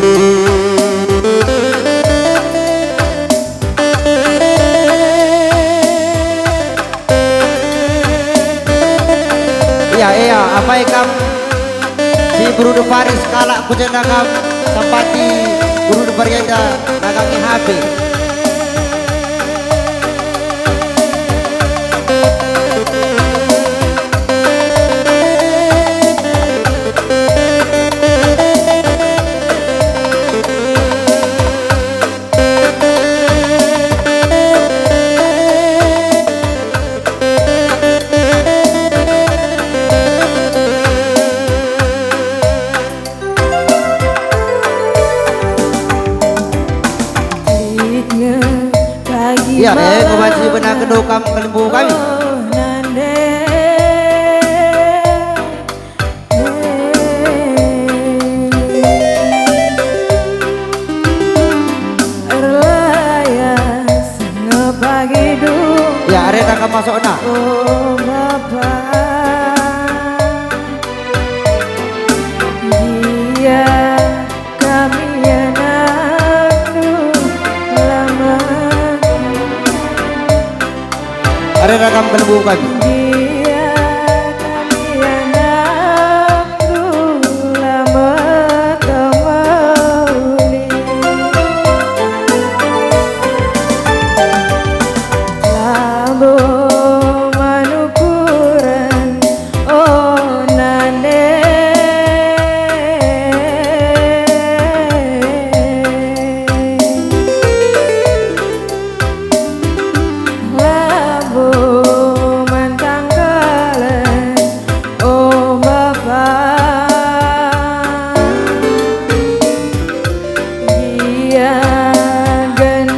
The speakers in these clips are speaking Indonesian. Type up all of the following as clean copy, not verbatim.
Iya, apa ikam si Bruno Paris kalak kujenagam sempati Bruno Bariada nagangi HP. Iya deh, kau masih benar kedokam kelembu kami. Ya, arena kamu masuk nak. Oh Bapak, dia kami anak lama. Arena kamu kelembu kami. Dia kami anak lama kembali. Lambo manukuran oh nane. Lambo mantanggalan oh Bapak, dia genah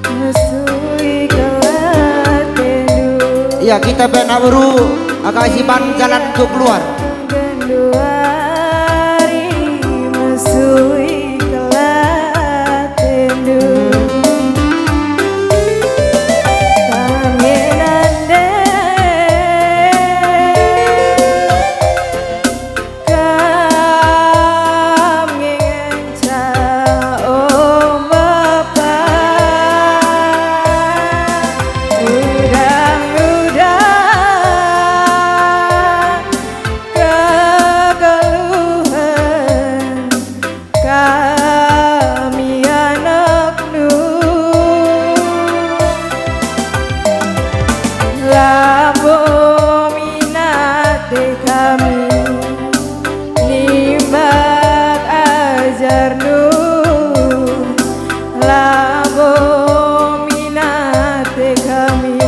mesui kelatendu. Iya, kita benar baru agak simpan jalan untuk keluar. Genduari mesui kelatendu. Kangenande kangenca oh Bapak, udang-udang kegeluhan kami anak nu. Lambo minate kami nimbak ajar nu. Lambo minate kami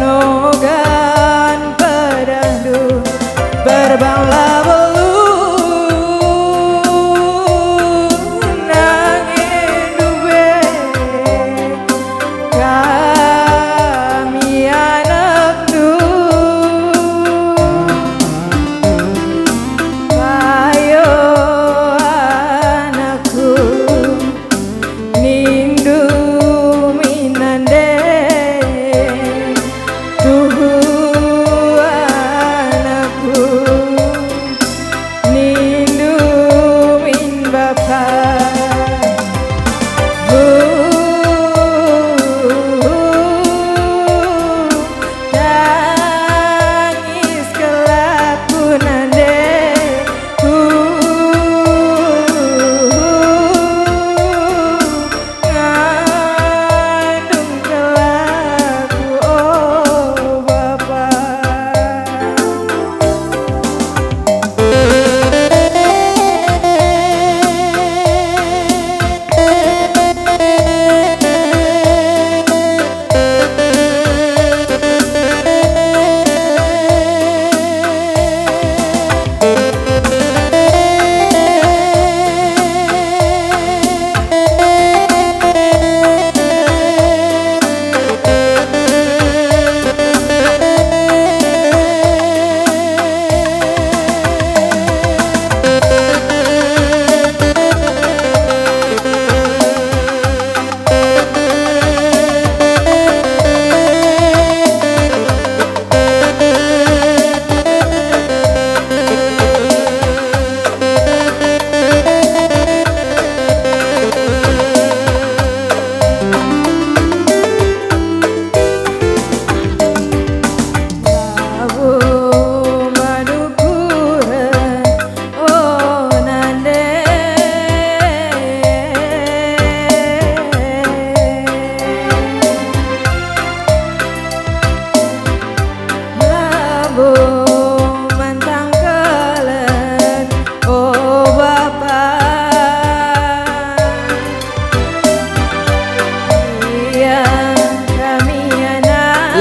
nogan pedandu berbang labelu nangin dube kami anak nu. Ayo anakku nindu minande tuhu anakku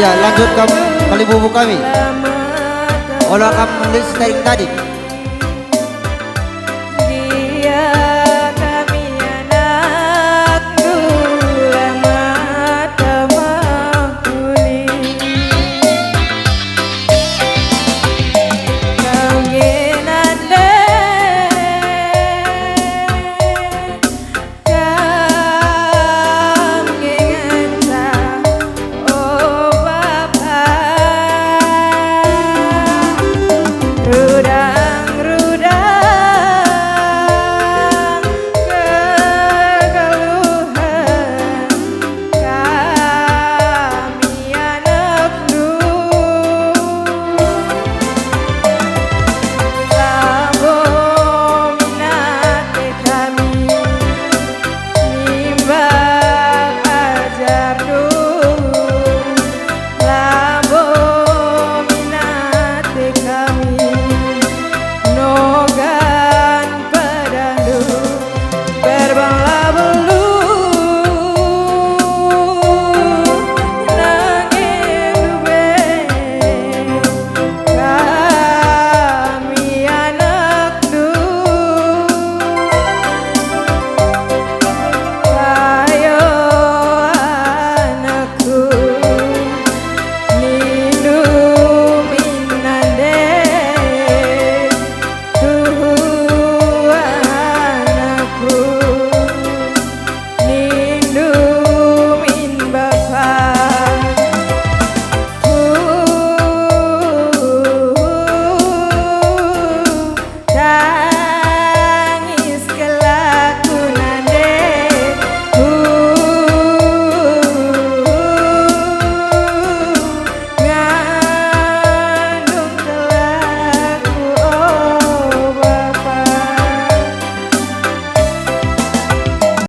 Ya, lanjutkan kali bubuk kami. Olah kamu listering tadi.